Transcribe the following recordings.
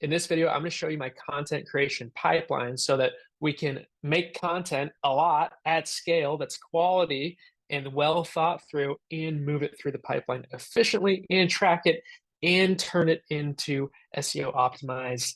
In this video, I'm going to show you my content creation pipeline so that we can make content a lot at scale that's quality and well thought through and move it through the pipeline efficiently and track it and turn it into SEO optimized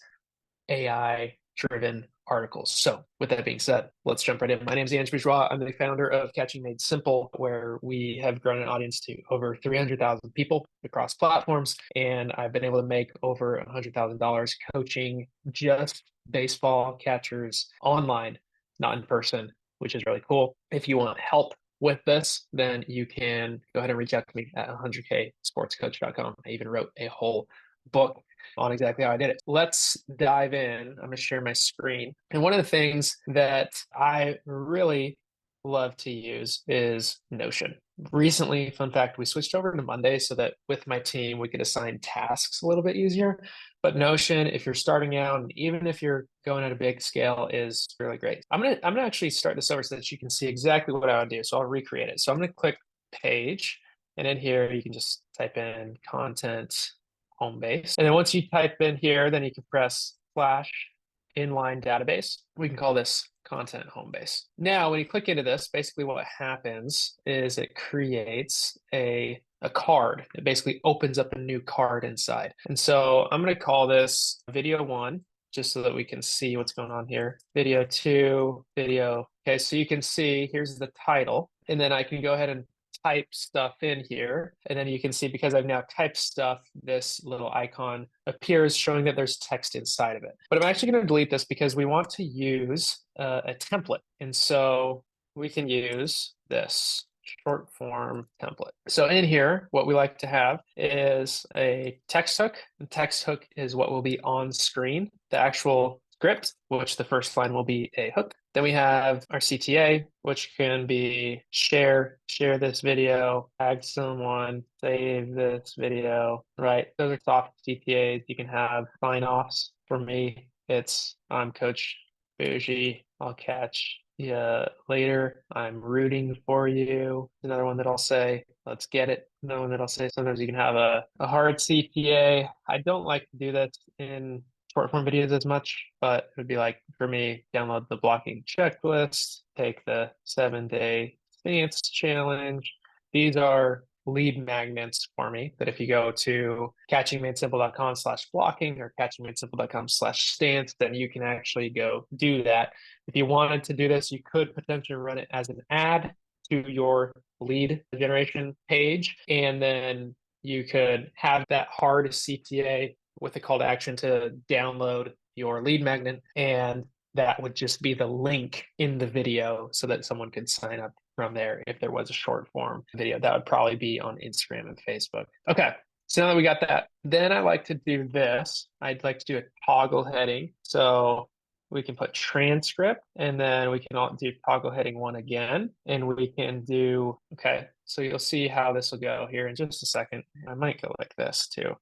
AI driven articles. So with that being said, let's jump right in. My name is Anj Bourgeois. I'm the founder of Catching Made Simple, where we have grown an audience to over 300,000 people across platforms. And I've been able to make over $100,000 coaching just baseball catchers online, not in person, which is really cool. If you want help with this, then you can go ahead and reach out to me at 100ksportscoach.com. I even wrote a whole book on exactly how I did it. Let's dive in. I'm going to share my screen. And one of the things that I really love to use is Notion. Recently, fun fact, we switched over to Monday so that with my team, we could assign tasks a little bit easier. But Notion, if you're starting out, and even if you're going at a big scale, is really great. I'm gonna actually start this over so that you can see exactly what I would do. So I'll recreate it. So I'm gonna click page, and in here, you can just type in content home base. And then once you type in here, then you can press / inline database. We can call this content home base. Now, when you click into this, basically what happens is it creates a card. It basically opens up a new card inside. And so I'm going to call this video 1, just so that we can see what's going on here. Video 2, video. Okay, so you can see here's the title. And then I can go ahead and type stuff in here. And then you can see, because I've now typed stuff, this little icon appears showing that there's text inside of it. But I'm actually going to delete this because we want to use a template. And so we can use this short form template. So in here, what we like to have is a text hook. The text hook is what will be on screen. The actual script, which the first line will be a hook. Then we have our CTA, which can be share this video, tag someone, save this video, right? Those are soft CTAs. You can have sign-offs. For me, it's I'm Coach Bougie. I'll catch you later. I'm rooting for you. Another one that I'll say, let's get it. Another one that I'll say, sometimes you can have a hard CTA. I don't like to do this in short form videos as much, but it would be like, for me, download the blocking checklist, take the 7-day stance challenge. These are lead magnets for me that if you go to catchingmadesimple.com/blocking or catchingmadesimple.com/stance, then you can actually go do that. If you wanted to do this, you could potentially run it as an ad to your lead generation page, and then you could have that hard CTA with a call to action to download your lead magnet, and that would just be the link in the video so that someone could sign up from there. If there was a short form video, that would probably be on Instagram and Facebook. Okay, so now that we got that, then I like to do this. I'd like to do a toggle heading. So we can put transcript, and then we can do toggle heading 1 again, and we can do, okay, so you'll see how this will go here in just a second. I might go like this too.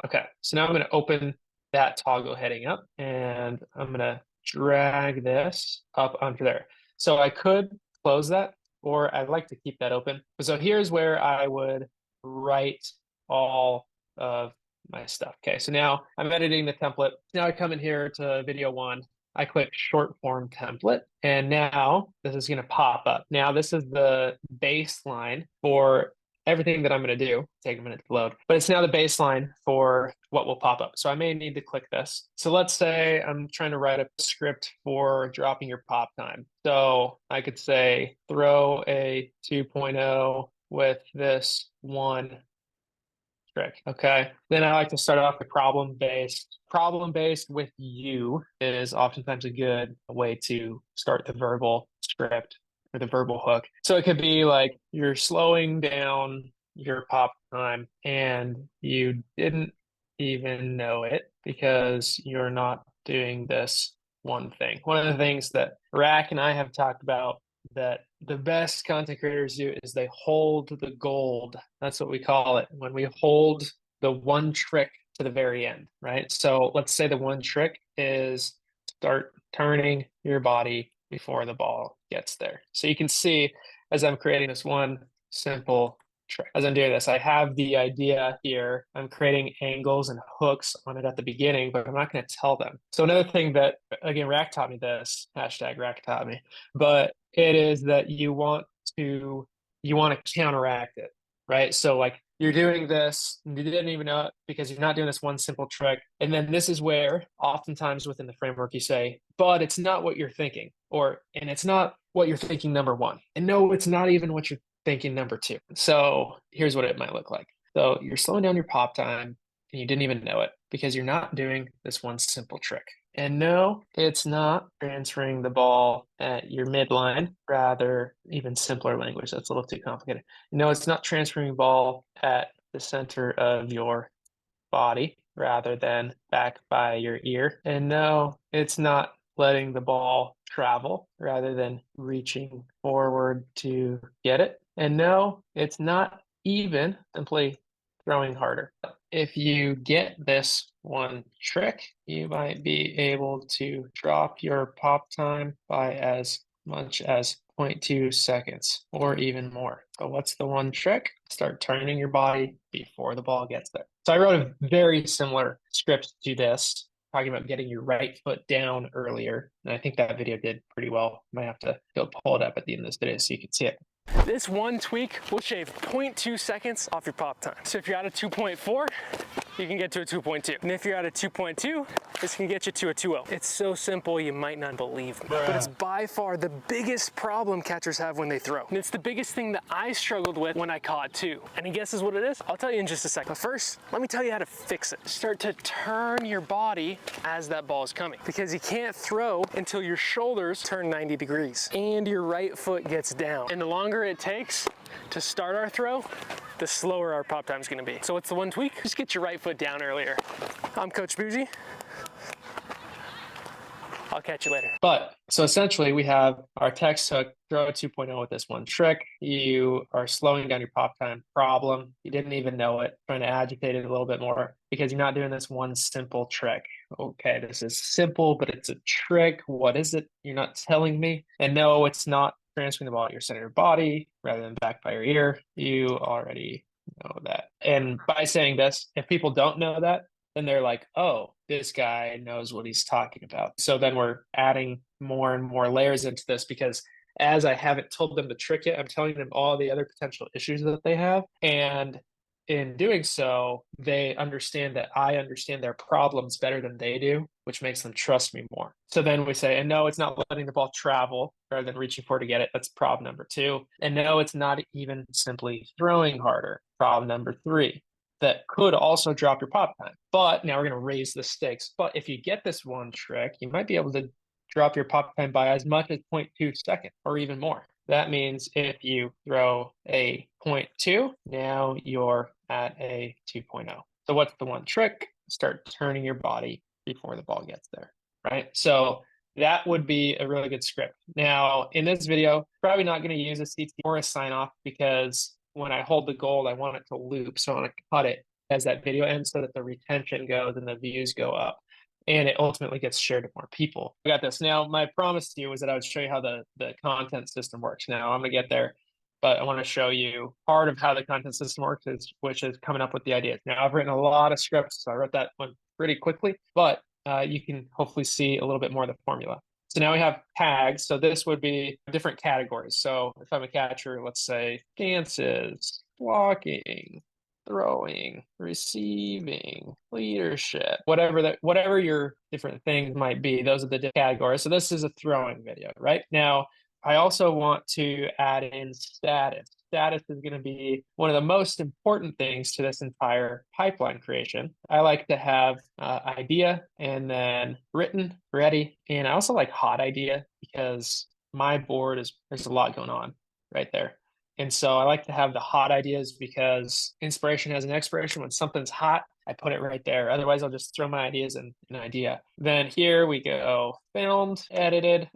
Okay, so now I'm going to open that toggle heading up, and I'm going to drag this up onto there. So I could close that, or I'd like to keep that open. So here's where I would write all of my stuff. Okay, so now I'm editing the template. Now I come in here to video 1. I click short form template, and now this is going to pop up. Now this is the baseline for everything that I'm going to do. Take a minute to load, but it's now the baseline for what will pop up. So I may need to click this. So let's say I'm trying to write a script for dropping your pop time. So I could say throw a 2.0 with this one trick. Okay. Then I like to start off with problem-based. Problem-based with you is oftentimes a good way to start the verbal script or the verbal hook. So it could be like you're slowing down your pop time and you didn't even know it because you're not doing this one thing. One of the things that Rack and I have talked about that the best content creators do is they hold the gold. That's what we call it. When we hold the one trick to the very end, right? So let's say the one trick is start turning your body before the ball gets there. So you can see as I'm creating this one simple trick. As I'm doing this, I have the idea here. I'm creating angles and hooks on it at the beginning, but I'm not going to tell them. So another thing that, again, Rack taught me this, hashtag Rack taught me, but it is that to you want to counteract it, right? So like you're doing this, you didn't even know it because you're not doing this one simple trick. And then this is where oftentimes within the framework you say, but it's not what you're thinking, and it's not what you're thinking, number one. And no, it's not even what you're thinking, number two. So here's what it might look like. So you're slowing down your pop time and you didn't even know it because you're not doing this one simple trick. And no, it's not transferring the ball at your midline, rather, even simpler language. That's a little too complicated. No, it's not transferring the ball at the center of your body rather than back by your ear. And no, it's not letting the ball travel rather than reaching forward to get it. And no, it's not even simply throwing harder. If you get this one trick, you might be able to drop your pop time by as much as 0.2 seconds or even more. So what's the one trick? Start turning your body before the ball gets there. So I wrote a very similar script to this, talking about getting your right foot down earlier. And I think that video did pretty well. Might have to go pull it up at the end of this video so you can see it. This one tweak will shave 0.2 seconds off your pop time. So if you're at a 2.4, you can get to a 2.2. And if you're at a 2.2, this can get you to a 2.0. It's so simple, you might not believe me. But it's by far the biggest problem catchers have when they throw. And it's the biggest thing that I struggled with when I caught too. Any guesses what it is? I'll tell you in just a second. But first, let me tell you how to fix it. Start to turn your body as that ball is coming. Because you can't throw until your shoulders turn 90 degrees and your right foot gets down. And the longer it takes to start our throw, the slower our pop time is going to be. So what's the one tweak? Just get your right foot down earlier. I'm Coach Bourgeois. I'll catch you later. But so essentially we have our text hook, throw a 2.0 with this one trick. You are slowing down your pop time problem. You didn't even know it, trying to agitate it a little bit more because you're not doing this one simple trick. Okay, this is simple, but it's a trick. What is it? You're not telling me. And no, it's not transferring the ball at your center of your body rather than back by your ear. You already know that. And by saying this, if people don't know that, then they're like, oh, this guy knows what he's talking about. So then we're adding more and more layers into this because as I haven't told them the trick yet, I'm telling them all the other potential issues that they have. And in doing so, they understand that I understand their problems better than they do, which makes them trust me more. So then we say, and no, it's not letting the ball travel rather than reaching for it to get it. That's problem number two. And no, it's not even simply throwing harder. Problem number three. That could also drop your pop time. But now we're going to raise the stakes. But if you get this one trick, you might be able to drop your pop time by as much as 0.2 seconds or even more. That means if you throw a 0.2, now you're at a 2.0. So what's the one trick? Start turning your body before the ball gets there, right? So that would be a really good script. Now, in this video, probably not going to use a CT or a sign off because when I hold the gold, I want it to loop. So I want to cut it as that video ends so that the retention goes and the views go up. And it ultimately gets shared to more people. I got this. Now, my promise to you was that I would show you how the content system works. Now, I'm going to get there, but I want to show you part of how the content system works, which is coming up with the ideas. Now, I've written a lot of scripts, so I wrote that one pretty quickly, but you can hopefully see a little bit more of the formula. So now we have tags. So this would be different categories. So if I'm a catcher, let's say dances, walking, throwing, receiving, leadership, whatever your different things might be, those are the categories. So this is a throwing video, right? Now, I also want to add in status. Status is going to be one of the most important things to this entire pipeline creation. I like to have idea and then written, ready. And I also like hot idea because my board there's a lot going on right there. And so I like to have the hot ideas because inspiration has an expiration. When something's hot, I put it right there. Otherwise, I'll just throw my ideas in an idea. Then here we go, filmed, edited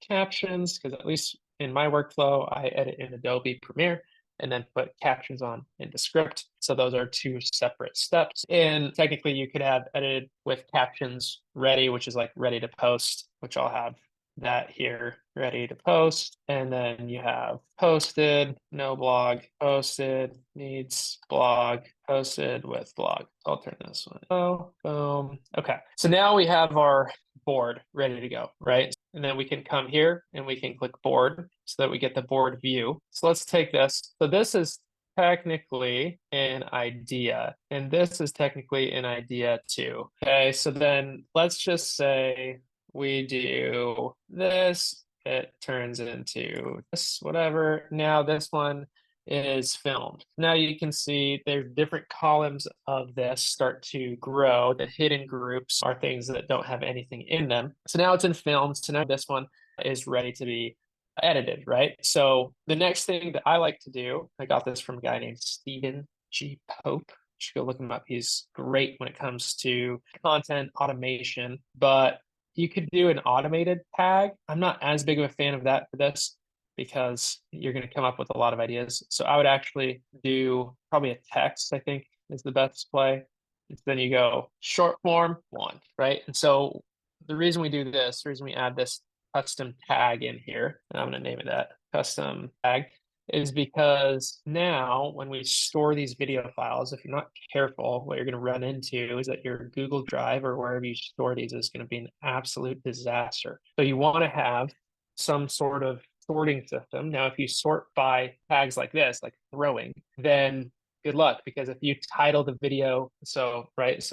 captions, because at least in my workflow, I edit in Adobe Premiere and then put captions on into script. So those are two separate steps. And technically you could have edited with captions ready, which is like ready to post, which I'll have that here ready to post. And then you have posted, no blog, posted, needs blog, posted with blog. I'll turn this one. Oh, boom. Okay. So now we have our board ready to go, right? And then we can come here and we can click board so that we get the board view. So let's take this. So this is technically an idea, and this is technically an idea too. Okay, so then let's just say we do this, it turns into this, whatever. Now this one is filmed. Now you can see there's different columns of this start to grow. The hidden groups are things that don't have anything in them. So now it's in filmed. So now this one is ready to be edited, right? So the next thing that I like to do, I got this from a guy named Stephen G. Pope. You should go look him up. He's great when it comes to content automation, but you could do an automated tag. I'm not as big of a fan of that for this because you're going to come up with a lot of ideas. So I would actually do probably a text, I think is the best play. And then you go short form one, right? And so the reason we do this, the reason we add this custom tag in here, and I'm going to name it that custom tag, is because now when we store these video files, if you're not careful, what you're going to run into is that your Google Drive or wherever you store these is going to be an absolute disaster. So you want to have some sort of sorting system. Now, if you sort by tags like this, like throwing, then good luck, because if you title the video, so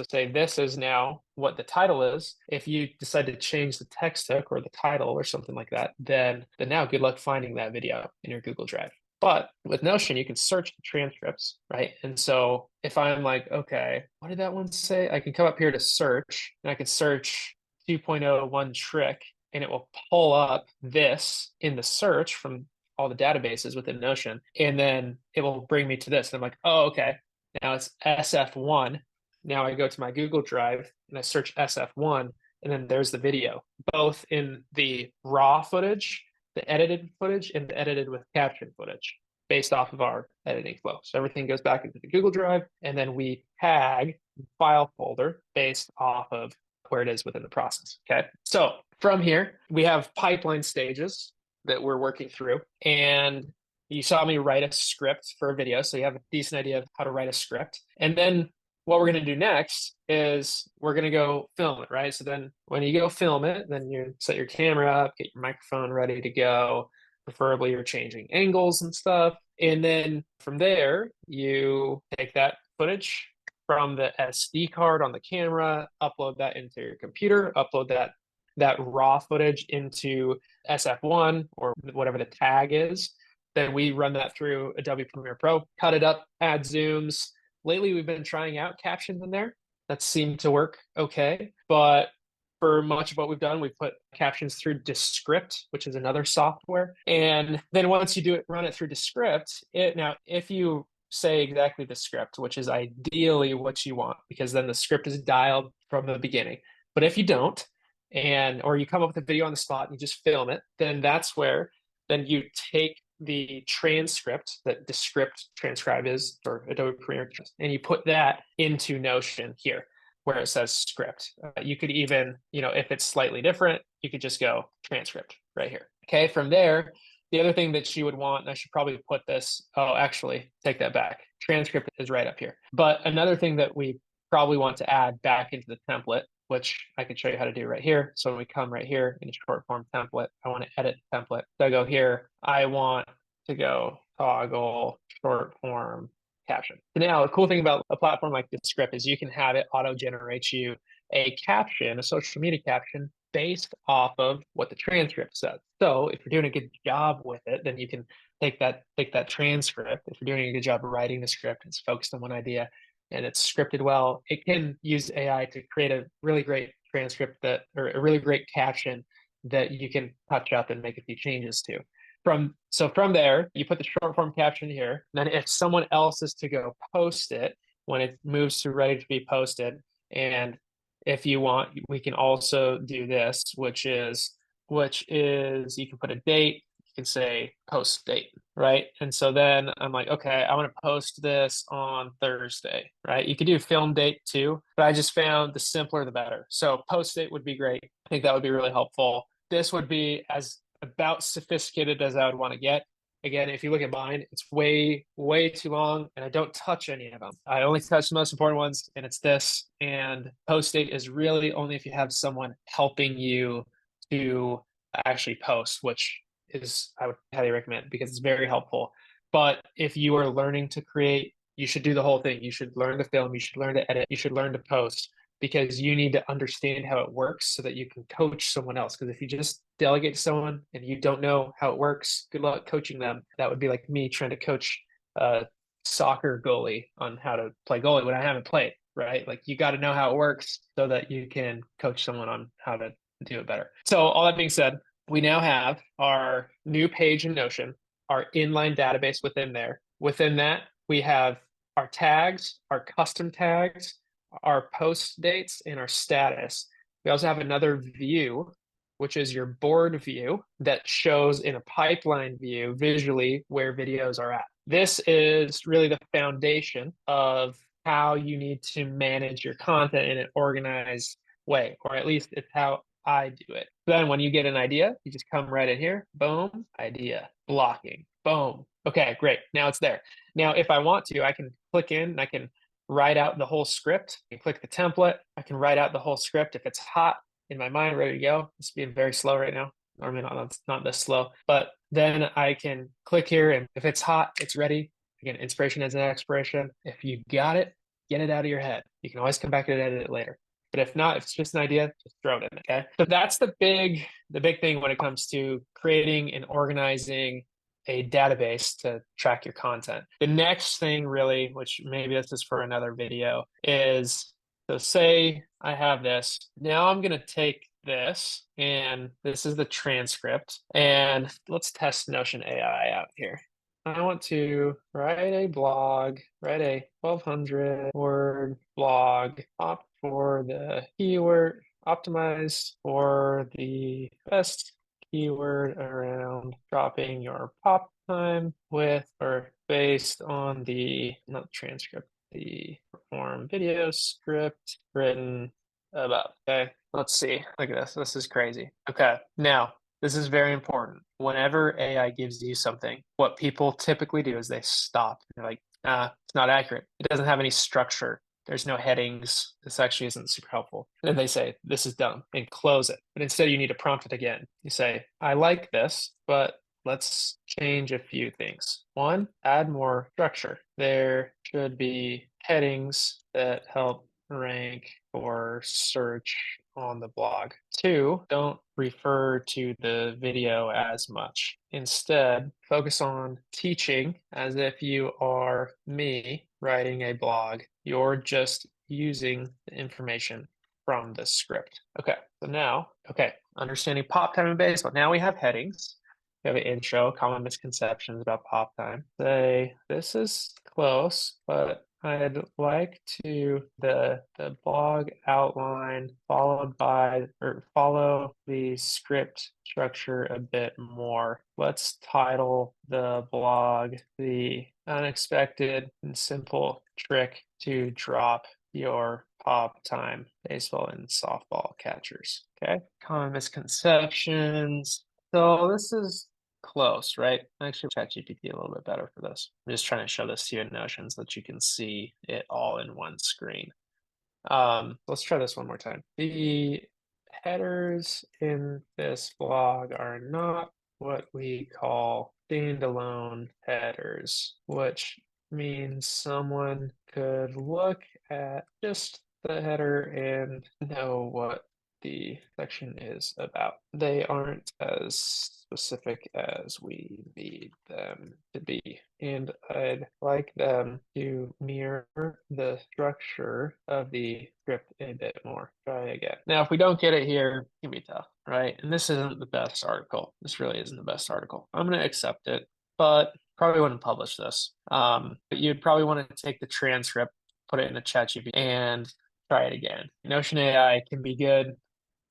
say this is now what the title is. If you decide to change the text hook or the title or something like that, then now good luck finding that video in your Google Drive. But with Notion, you can search the transcripts, right? And so if I'm like, okay, what did that one say? I can come up here to search, and I can search 2.01 trick, and it will pull up this in the search from all the databases within Notion, and then it will bring me to this. And I'm like, oh, okay, now it's SF1. Now I go to my Google Drive and I search SF1, and then there's the video, both in the raw footage, the edited footage, and the edited with caption footage based off of our editing flow. So everything goes back into the Google Drive, and then we tag file folder based off of where it is within the process. Okay. So from here, we have pipeline stages that we're working through. And you saw me write a script for a video, so you have a decent idea of how to write a script. And then what we're going to do next is we're going to go film it, right? So then when you go film it, then you set your camera up, get your microphone ready to go. Preferably you're changing angles and stuff. And then from there, you take that footage from the SD card on the camera, upload that into your computer, upload that raw footage into SF1 or whatever the tag is. Then we run that through Adobe Premiere Pro, cut it up, add zooms. Lately, we've been trying out captions in there. That seemed to work okay. But for much of what we've done, we've put captions through Descript, which is another software. And then once you do it, run it through Descript, now, if you say exactly the script, which is ideally what you want, because then the script is dialed from the beginning. But if you don't, or you come up with a video on the spot and you just film it, then that's where then you take the transcript that Descript transcribe is for Adobe Premiere, and you put that into Notion here where it says script. You could even, if it's slightly different, you could just go transcript right here. Okay, from there, the other thing that you would want, and I should probably put this, actually, take that back. Transcript is right up here. But another thing that we probably want to add back into the template, which I can show you how to do right here. So when we come right here in a short form template, I want to edit the template. So I go here, I want to go toggle short form caption. So now the cool thing about a platform like Descript is you can have it auto-generate you a caption, a social media caption, based off of what the transcript says. So if you're doing a good job with it, then you can take that transcript. If you're doing a good job of writing the script, it's focused on one idea and it's scripted well, it can use AI to create a really great transcript or a really great caption that you can touch up and make a few changes to. From there, you put the short form caption here. And then if someone else is to go post it, when it moves to ready to be posted, and if you want, we can also do this, which is you can put a date, you can say post date, right? And so then I'm like, okay, I want to post this on Thursday, right? You could do film date too, but I just found the simpler the better. So post date would be great. I think that would be really helpful. this would be as about sophisticated as I would want to get. Again, if you look at mine, it's way, way too long, and I don't touch any of them. I only touch the most important ones, and it's this. And post date is really only if you have someone helping you to actually post, which is I would highly recommend because it's very helpful. But if you are learning to create, you should do the whole thing. You should learn to film, you should learn to edit, you should learn to post because you need to understand how it works so that you can coach someone else. Because if you just delegate to someone and you don't know how it works, good luck coaching them. That would be like me trying to coach a soccer goalie on how to play goalie when I haven't played, right? Like you got to know how it works so that you can coach someone on how to do it better. So all that being said, we now have our new page in Notion, our inline database within there. Within that, we have our tags, our custom tags, our post dates, and our status. We also have another view, which is your board view that shows in a pipeline view visually where videos are at. This is really the foundation of how you need to manage your content in an organized way, or at least it's how I do it. Then when you get an idea, you just come right in here, boom, idea, blocking, boom. Okay, great. Now it's there. Now, if I want to, I can click in and I can write out the whole script. I can click the template. I can write out the whole script. If it's hot in my mind, ready to go, it's being very slow right now. Normally not this slow, but then I can click here and if it's hot, it's ready. Again, inspiration is an expiration. If you got it, get it out of your head. You can always come back and edit it later. But if not, if it's just an idea, just throw it in, okay? So that's the big thing when it comes to creating and organizing a database to track your content. The next thing really, which maybe this is for another video, is so say I have this. Now I'm going to take this and this is the transcript and let's test Notion AI out here. I want to write a blog, write a 1200 word blog, opt for the keyword, optimized for the best keyword around dropping your pop time with or based on the not transcript, the perform video script written about. Okay, let's see. Look at this. This is crazy. Okay, now this is very important. Whenever AI gives you something, what people typically do is they stop. They're like, it's not accurate. It doesn't have any structure. There's no headings. This actually isn't super helpful. And then they say, this is dumb and close it. But instead you need to prompt it again. You say, I like this, but let's change a few things. One, add more structure. There should be headings that help rank or search on the blog. Two, don't refer to the video as much. Instead, focus on teaching as if you are me writing a blog. You're just using the information from the script. Okay, so now, understanding pop time and base. Well, now we have headings. We have an intro, common misconceptions about pop time. Say, this is close, but I'd like to the blog outline followed by or follow the script structure a bit more. Let's title the blog the unexpected and simple trick to drop your pop time baseball and softball catchers. Okay, common misconceptions. So this is close, right? Actually, ChatGPT a little bit better for this. I'm just trying to show this to you in Notion so that you can see it all in one screen. Let's try this one more time. The headers in this blog are not what we call standalone headers, which means someone could look at just the header and know what the section is about. They aren't as specific as we need them to be. And I'd like them to mirror the structure of the script a bit more. Try again. Now, if we don't get it here, it can be tough, right? And this isn't the best article. This really isn't the best article. I'm going to accept it, but probably wouldn't publish this. But you'd probably want to take the transcript, put it in a ChatGPT, and try it again. Notion AI can be good.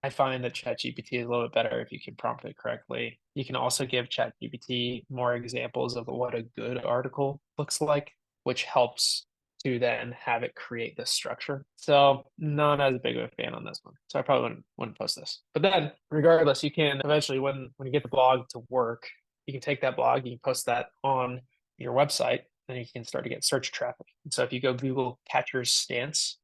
I find that ChatGPT is a little bit better if you can prompt it correctly. You can also give ChatGPT more examples of what a good article looks like, which helps to then have it create this structure. So not as big of a fan on this one. So I probably wouldn't post this. But then regardless, you can eventually, when you get the blog to work, you can take that blog, you can post that on your website, and you can start to get search traffic. And so if you go Google catcher's stance,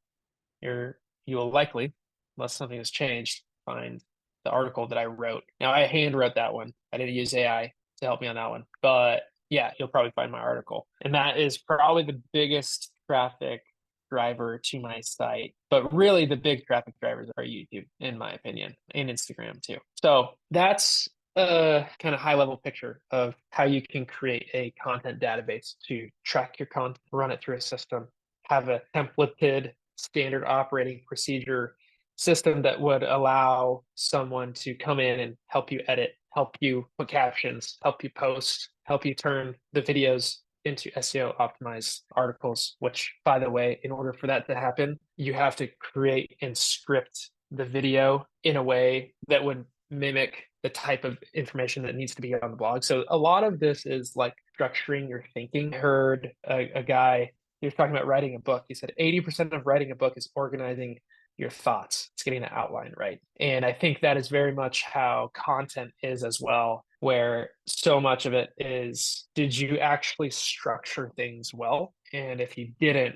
you will likely, unless something has changed, find the article that I wrote. Now I hand wrote that one. I didn't use AI to help me on that one, but yeah, you'll probably find my article. And that is probably the biggest traffic driver to my site. But really the big traffic drivers are YouTube, in my opinion, and Instagram too. So that's a kind of high level picture of how you can create a content database to track your content, run it through a system, have a templated standard operating procedure system that would allow someone to come in and help you edit, help you put captions, help you post, help you turn the videos into SEO optimized articles, which, by the way, in order for that to happen, you have to create and script the video in a way that would mimic the type of information that needs to be on the blog. So a lot of this is like structuring your thinking. I heard a guy, he was talking about writing a book. He said 80% of writing a book is organizing your thoughts. It's getting the outline right. And I think that is very much how content is as well, where so much of it is, did you actually structure things well? And if you didn't,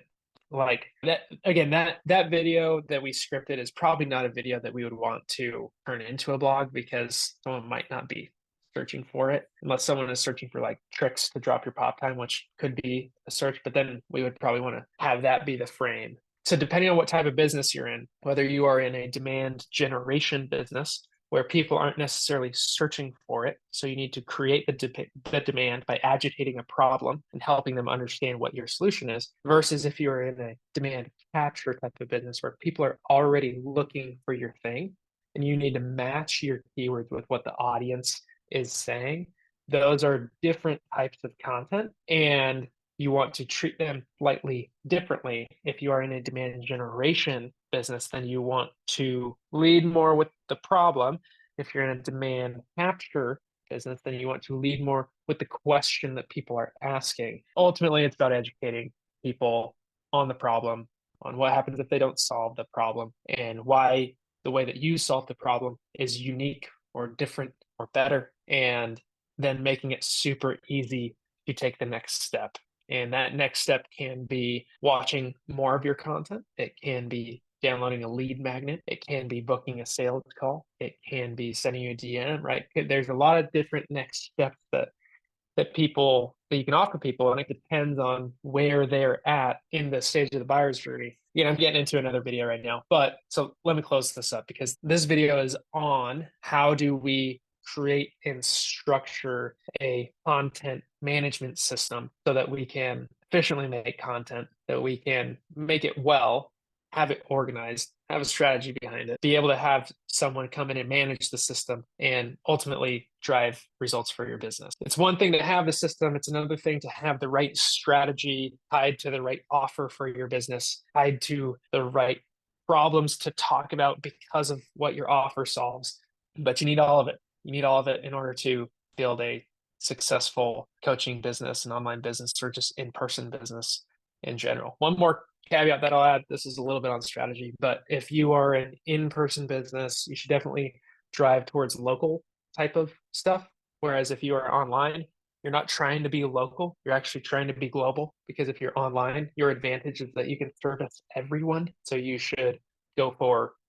like that, again, that video that we scripted is probably not a video that we would want to turn into a blog, because someone might not be searching for it unless someone is searching for like tricks to drop your pop time, which could be a search, but then we would probably want to have that be the frame. So depending on what type of business you're in, whether you are in a demand generation business where people aren't necessarily searching for it, so you need to create the demand by agitating a problem and helping them understand what your solution is, versus if you're in a demand capture type of business where people are already looking for your thing and you need to match your keywords with what the audience is saying. Those are different types of content, and you want to treat them slightly differently. If you are in a demand generation business, then you want to lead more with the problem. If you're in a demand capture business, then you want to lead more with the question that people are asking. Ultimately, it's about educating people on the problem, on what happens if they don't solve the problem, and why the way that you solve the problem is unique or different or better, and then making it super easy to take the next step. And that next step can be watching more of your content. It can be downloading a lead magnet. It can be booking a sales call. It can be sending you a DM, right? There's a lot of different next steps that you can offer people, and it depends on where they're at in the stage of the buyer's journey. I'm getting into another video right now, but so let me close this up, because this video is on how do we create and structure a content management system so that we can efficiently make content, that we can make it well, have it organized, have a strategy behind it, be able to have someone come in and manage the system and ultimately drive results for your business. It's one thing to have the system. It's another thing to have the right strategy tied to the right offer for your business, tied to the right problems to talk about because of what your offer solves. But you need all of it. You need all of it in order to build a successful coaching business, an online business, or just in-person business in general. One more caveat that I'll add, this is a little bit on strategy, but if you are an in-person business, you should definitely drive towards local type of stuff. Whereas if you are online, you're not trying to be local, you're actually trying to be global, because if you're online, your advantage is that you can service everyone. So you should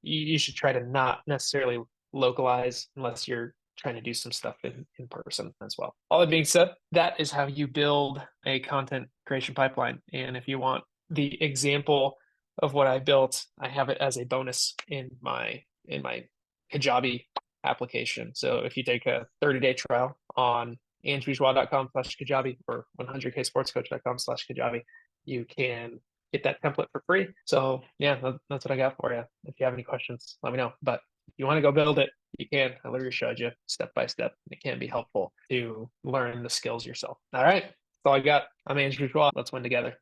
you should try to not necessarily localize unless you're trying to do some stuff in person as well. All that being said, that is how you build a content creation pipeline. And if you want the example of what I built, I have it as a bonus in my Kajabi application. So if you take a 30-day trial on anjbourgeois.com/Kajabi or 100ksportscoach.com/Kajabi, you can get that template for free. So yeah, that's what I got for you. If you have any questions, let me know. But if you want to go build it, you can. I literally showed you step by step. It can be helpful to learn the skills yourself. All right. That's all I got. I'm Anj Bourgeois. Let's win together.